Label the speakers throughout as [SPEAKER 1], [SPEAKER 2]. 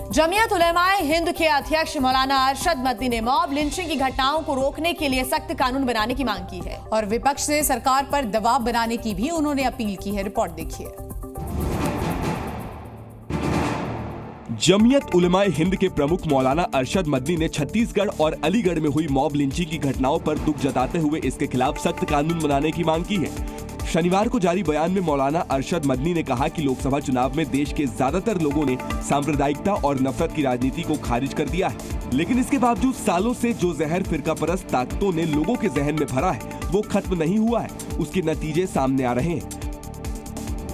[SPEAKER 1] जमीयत उलेमाए हिंद के अध्यक्ष मौलाना अरशद मदनी ने मॉब लिंचिंग की घटनाओं को रोकने के लिए सख्त कानून बनाने की मांग की है
[SPEAKER 2] और विपक्ष से सरकार पर दबाव बनाने की भी उन्होंने अपील की है। रिपोर्ट देखिए।
[SPEAKER 3] जमीयत उलेमाए हिंद के प्रमुख मौलाना अरशद मदनी ने छत्तीसगढ़ और अलीगढ़ में हुई मॉब लिंचिंग की घटनाओं पर दुख जताते हुए इसके खिलाफ सख्त कानून बनाने की मांग की है। शनिवार को जारी बयान में मौलाना अरशद मदनी ने कहा कि लोकसभा चुनाव में देश के ज्यादातर लोगों ने सांप्रदायिकता और नफरत की राजनीति को खारिज कर दिया है, लेकिन इसके बावजूद सालों से जो जहर फिरकापरस्त ताकतों ने लोगों के जहन में भरा है वो खत्म नहीं हुआ है। उसके नतीजे सामने आ रहे हैं।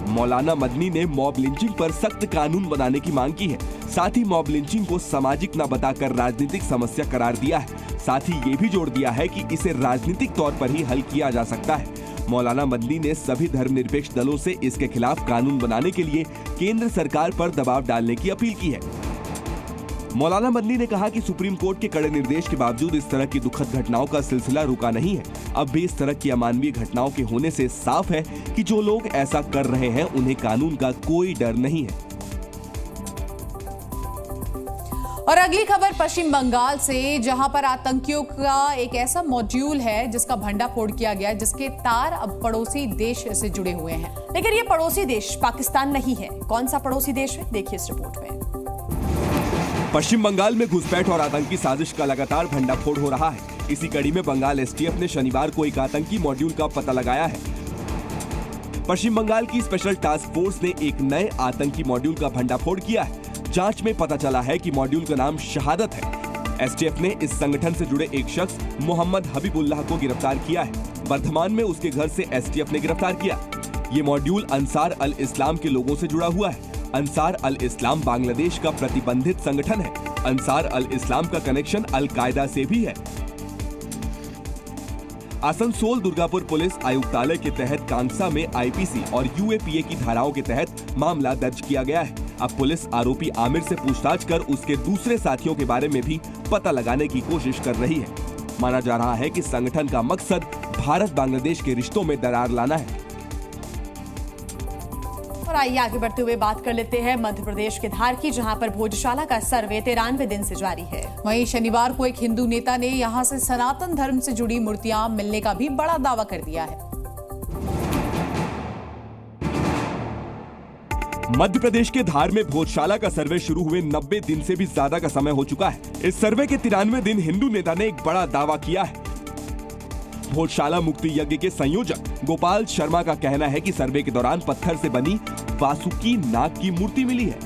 [SPEAKER 3] मौलाना मदनी ने मॉब लिंचिंग पर सख्त कानून बनाने की मांग की है। साथ ही मॉब लिंचिंग को सामाजिक न बताकर राजनीतिक समस्या करार दिया है। साथ ही ये भी जोड़ दिया है कि इसे राजनीतिक तौर पर ही हल किया जा सकता है। मौलाना मदनी ने सभी धर्मनिरपेक्ष दलों से इसके खिलाफ कानून बनाने के लिए केंद्र सरकार पर दबाव डालने की अपील की है। मौलाना मदनी ने कहा कि सुप्रीम कोर्ट के कड़े निर्देश के बावजूद इस तरह की दुखद घटनाओं का सिलसिला रुका नहीं है। अब भी इस तरह की अमानवीय घटनाओं के होने से साफ है कि जो लोग ऐसा कर रहे हैं उन्हें कानून का कोई डर नहीं है।
[SPEAKER 2] और अगली खबर पश्चिम बंगाल से, जहां पर आतंकियों का एक ऐसा मॉड्यूल है जिसका भंडाफोड़ किया गया, जिसके तार अब पड़ोसी देश से जुड़े हुए हैं।
[SPEAKER 1] लेकिन ये पड़ोसी देश पाकिस्तान नहीं है। कौन सा पड़ोसी देश है, देखिए इस रिपोर्ट में।
[SPEAKER 3] पश्चिम बंगाल में घुसपैठ और आतंकी साजिश का लगातार भंडाफोड़ हो रहा है। इसी कड़ी में बंगाल एसटीएफ ने शनिवार को एक आतंकी मॉड्यूल का पता लगाया है। पश्चिम बंगाल की स्पेशल टास्क फोर्स ने एक नए आतंकी मॉड्यूल का भंडाफोड़ किया है। जांच में पता चला है कि मॉड्यूल का नाम शहादत है। एसटीएफ ने इस संगठन से जुड़े एक शख्स मोहम्मद हबीबुल्लाह को गिरफ्तार किया है। वर्तमान में उसके घर से एसटीएफ ने गिरफ्तार किया। ये मॉड्यूल अंसार अल इस्लाम के लोगों से जुड़ा हुआ है। अंसार अल इस्लाम बांग्लादेश का प्रतिबंधित संगठन है। अंसार अल इस्लाम का कनेक्शन अल कायदा से भी है। आसनसोल दुर्गापुर पुलिस आयुक्तालय के तहत कांगसा में आईपीसी और यूएपीए की धाराओं के तहत मामला दर्ज किया गया है। अब पुलिस आरोपी आमिर से पूछताछ कर उसके दूसरे साथियों के बारे में भी पता लगाने की कोशिश कर रही है। माना जा रहा है कि संगठन का मकसद भारत बांग्लादेश के रिश्तों में दरार लाना है।
[SPEAKER 1] और आइए आगे बढ़ते हुए बात कर लेते हैं मध्य प्रदेश के धार की, जहां पर भोजशाला का सर्वे 93वें दिन से जारी है।
[SPEAKER 2] वहीं शनिवार को एक हिंदू नेता ने यहां से सनातन धर्म से जुड़ी मूर्तियां मिलने का भी बड़ा दावा कर दिया है।
[SPEAKER 3] मध्य प्रदेश के धार में भोजशाला का सर्वे शुरू हुए 90 दिन से भी ज्यादा का समय हो चुका है। इस सर्वे के 93वें दिन हिंदू नेता ने एक बड़ा दावा किया है। भोजशाला मुक्ति यज्ञ के संयोजक गोपाल शर्मा का कहना है कि सर्वे के दौरान पत्थर से बनी वासुकी नाग की मूर्ति मिली है।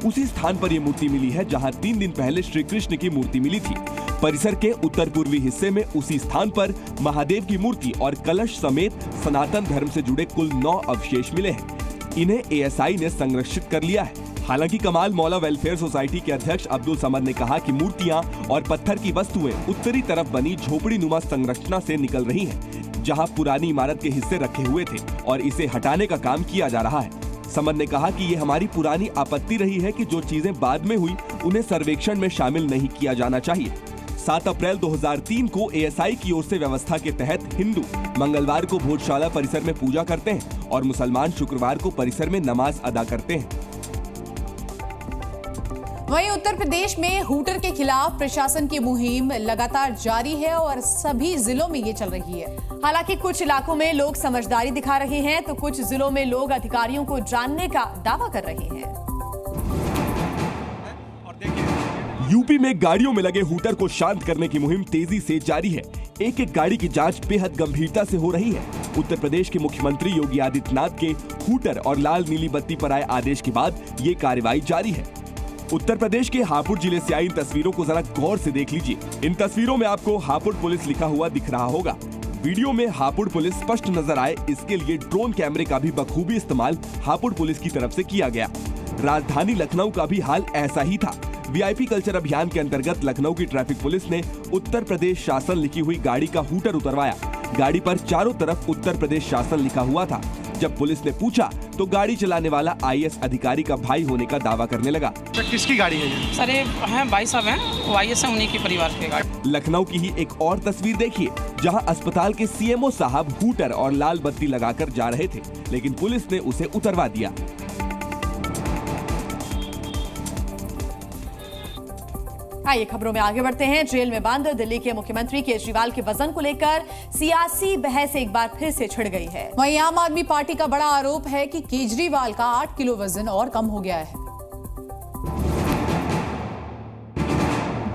[SPEAKER 3] उसी स्थान पर यह मूर्ति मिली है जहां 3 दिन पहले श्री कृष्ण की मूर्ति मिली थी। परिसर के उत्तर पूर्वी हिस्से में उसी स्थान पर महादेव की मूर्ति और कलश समेत सनातन धर्म से जुड़े कुल 9 अवशेष मिले हैं। इन्हें एएसआई ने संरक्षित कर लिया है। हालांकि कमाल मौला वेलफेयर सोसाइटी के अध्यक्ष अब्दुल समद ने कहा कि मूर्तियां और पत्थर की वस्तुएं उत्तरी तरफ बनी झोपड़ी नुमा संरचना से निकल रही हैं, जहां पुरानी इमारत के हिस्से रखे हुए थे और इसे हटाने का काम किया जा रहा है। समद ने कहा कि ये हमारी पुरानी आपत्ति रही है कि जो चीजें बाद में हुई उन्हें सर्वेक्षण में शामिल नहीं किया जाना चाहिए। 7 अप्रैल 2003 को एएसआई की ओर से व्यवस्था के तहत हिंदू मंगलवार को भोजशाला परिसर में पूजा करते हैं और मुसलमान शुक्रवार को परिसर में नमाज अदा करते हैं।
[SPEAKER 2] वहीं उत्तर प्रदेश में हूटर के खिलाफ प्रशासन की मुहिम लगातार जारी है और सभी जिलों में ये चल रही है।
[SPEAKER 1] हालांकि कुछ इलाकों में लोग समझदारी दिखा रहे हैं तो कुछ जिलों में लोग अधिकारियों को जानने का दावा कर रहे हैं।
[SPEAKER 3] यूपी में गाड़ियों में लगे हूटर को शांत करने की मुहिम तेजी से जारी है। एक एक गाड़ी की जांच बेहद गंभीरता से हो रही है। उत्तर प्रदेश के मुख्यमंत्री योगी आदित्यनाथ के हूटर और लाल नीली बत्ती पर आए आदेश के बाद ये कार्रवाई जारी है। उत्तर प्रदेश के हापुड़ जिले से आई इन तस्वीरों को जरा गौर से देख लीजिए। इन तस्वीरों में आपको हापुड़ पुलिस लिखा हुआ दिख रहा होगा। वीडियो में हापुड़ पुलिस स्पष्ट नजर आए, इसके लिए ड्रोन कैमरे का भी बखूबी इस्तेमाल हापुड़ पुलिस की तरफ से किया गया। राजधानी लखनऊ का भी हाल ऐसा ही था। वीआईपी कल्चर अभियान के अंतर्गत लखनऊ की ट्रैफिक पुलिस ने उत्तर प्रदेश शासन लिखी हुई गाड़ी का हूटर उतरवाया। गाड़ी पर चारों तरफ उत्तर प्रदेश शासन लिखा हुआ था। जब पुलिस ने पूछा तो गाड़ी चलाने वाला आईएएस अधिकारी का भाई होने का दावा करने लगा।
[SPEAKER 4] सर किसकी गाड़ी है ये?
[SPEAKER 5] सर ये हैं भाई साहब हैं, वो आईएएस हैं, उन्हीं के परिवार के गाड़ी।
[SPEAKER 3] लखनऊ की ही एक और तस्वीर देखिए, जहां अस्पताल के सीएमओ साहब हूटर और लाल बत्ती लगाकर जा रहे थे, लेकिन पुलिस ने उसे उतरवा दिया।
[SPEAKER 1] आइए खबरों में आगे बढ़ते हैं। जेल में बंद दिल्ली के मुख्यमंत्री केजरीवाल के वजन को लेकर सियासी बहस एक बार फिर से छिड़ गई है।
[SPEAKER 2] वहीं आम आदमी पार्टी का बड़ा आरोप है कि केजरीवाल का 8 किलो वजन और कम हो गया है।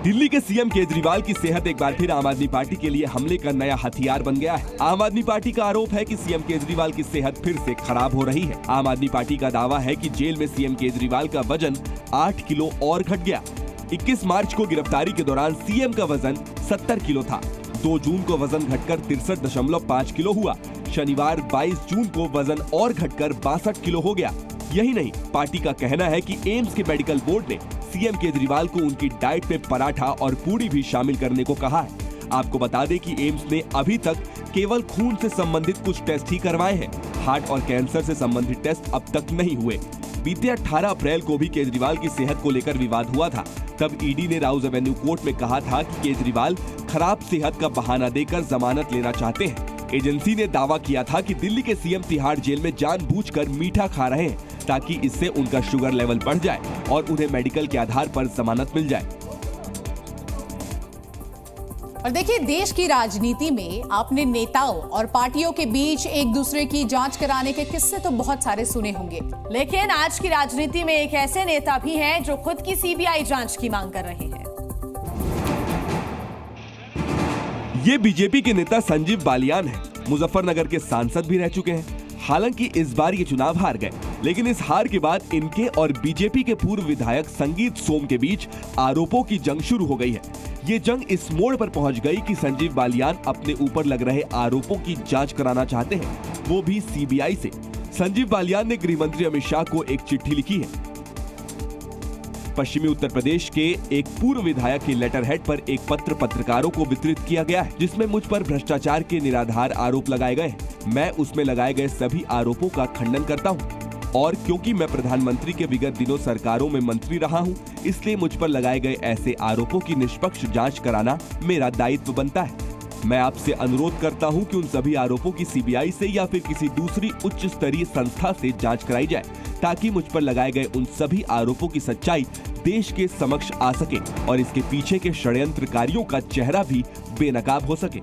[SPEAKER 3] दिल्ली के सीएम केजरीवाल की सेहत एक बार फिर आम आदमी पार्टी के लिए हमले का नया हथियार बन गया है। आम आदमी पार्टी का आरोप है कि सीएम केजरीवाल की सेहत फिर से खराब हो रही है। आम आदमी पार्टी का दावा है कि जेल में सीएम केजरीवाल का वजन 8 किलो और घट गया। 21 मार्च को गिरफ्तारी के दौरान सीएम का वजन 70 किलो था। 2 जून को वजन घटकर 63.5 किलो हुआ। शनिवार 22 जून को वजन और घटकर 62 किलो हो गया। यही नहीं, पार्टी का कहना है कि एम्स के मेडिकल बोर्ड ने सीएम केजरीवाल को उनकी डाइट में पराठा और पूरी भी शामिल करने को कहा है। आपको बता दें कि एम्स ने अभी तक केवल खून से संबंधित कुछ टेस्ट ही करवाए हैं। हार्ट और कैंसर से संबंधित टेस्ट अब तक नहीं हुए। बीते 18 अप्रैल को भी केजरीवाल की सेहत को लेकर विवाद हुआ था। तब ईडी ने राउज एवेन्यू कोर्ट में कहा था कि केजरीवाल खराब सेहत का बहाना देकर जमानत लेना चाहते हैं। एजेंसी ने दावा किया था कि दिल्ली के सीएम तिहाड़ जेल में जानबूझकर मीठा खा रहे हैं ताकि इससे उनका शुगर लेवल बढ़ जाए और उन्हें मेडिकल के आधार पर जमानत मिल जाए।
[SPEAKER 2] और देखिए, देश की राजनीति में आपने नेताओं और पार्टियों के बीच एक दूसरे की जांच कराने के किस्से तो बहुत सारे सुने होंगे,
[SPEAKER 1] लेकिन आज की राजनीति में एक ऐसे नेता भी हैं जो खुद की सीबीआई जांच की मांग कर रहे हैं।
[SPEAKER 3] ये बीजेपी के नेता संजीव बालियान हैं। मुजफ्फरनगर के सांसद भी रह चुके हैं। हालांकि इस बार ये चुनाव हार गए, लेकिन इस हार के बाद इनके और बीजेपी के पूर्व विधायक संगीत सोम के बीच आरोपों की जंग शुरू हो गई है। ये जंग इस मोड़ पर पहुंच गई कि संजीव बालियान अपने ऊपर लग रहे आरोपों की जांच कराना चाहते हैं, वो भी सीबीआई से। संजीव बालियान ने गृह मंत्री अमित शाह को एक चिट्ठी लिखी है। पश्चिमी उत्तर प्रदेश के एक पूर्व विधायक के लेटर हेड पर एक पत्र पत्रकारों को वितरित किया गया है, जिसमें मुझ पर भ्रष्टाचार के निराधार आरोप लगाए गए हैं। मैं उसमें लगाए गए सभी आरोपों का खंडन करता हूं और क्योंकि मैं प्रधानमंत्री के विगत दिनों सरकारों में मंत्री रहा हूं, इसलिए मुझ पर लगाए गए ऐसे आरोपों की निष्पक्ष जांच कराना मेरा दायित्व बनता है। मैं आपसे अनुरोध करता हूं कि उन सभी आरोपों की सीबीआई से या फिर किसी दूसरी उच्च स्तरीय संस्था से जांच कराई जाए, ताकि मुझ पर लगाए गए उन सभी आरोपों की सच्चाई देश के समक्ष आ सके और इसके पीछे के षड्यंत्रकारियों का चेहरा भी बेनकाब हो सके।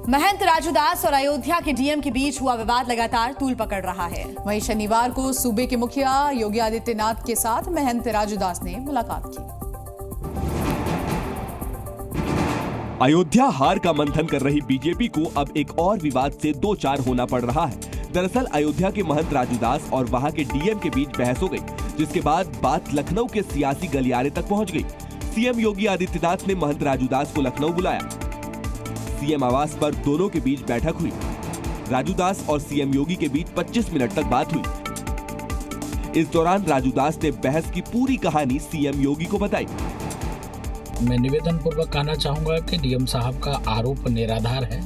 [SPEAKER 1] महंत राजूदास और अयोध्या के डीएम के बीच हुआ विवाद लगातार तूल पकड़ रहा है।
[SPEAKER 2] वहीं शनिवार को सूबे के मुखिया योगी आदित्यनाथ के साथ महंत राजूदास ने मुलाकात की।
[SPEAKER 3] अयोध्या हार का मंथन कर रही बीजेपी को अब एक और विवाद से दो चार होना पड़ रहा है। दरअसल अयोध्या के महंत राजूदास और वहां के डीएम के बीच बहस हो गई, जिसके बाद बात लखनऊ के सियासी गलियारे तक पहुंच गई। सीएम योगी आदित्यनाथ ने महंत राजूदास को लखनऊ बुलाया। सीएम आवास पर दोनों के बीच बैठक हुई। राजूदास और सीएम योगी के बीच 25 मिनट तक बात हुई। इस दौरान राजूदास ने बहस की पूरी कहानी सीएम योगी को बताई।
[SPEAKER 4] मैं निवेदन पूर्वक कहना चाहूंगा कि डीएम साहब का आरोप निराधार है।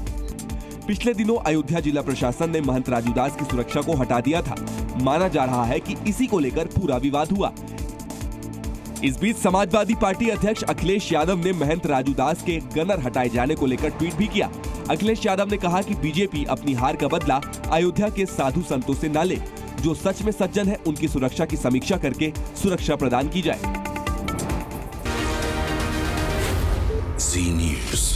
[SPEAKER 3] पिछले दिनों अयोध्या जिला प्रशासन ने महंत राजूदास की सुरक्षा को हटा दिया था। माना जा रहा है कि इसी को लेकर पूरा विवाद हुआ। इस बीच समाजवादी पार्टी अध्यक्ष अखिलेश यादव ने महंत राजूदास के गनर हटाए जाने को लेकर ट्वीट भी किया। अखिलेश यादव ने कहा कि बीजेपी अपनी हार का बदला अयोध्या के साधु संतों से न ले। जो सच में सज्जन है, उनकी सुरक्षा की समीक्षा करके सुरक्षा प्रदान की जाए।
[SPEAKER 6] Zee News।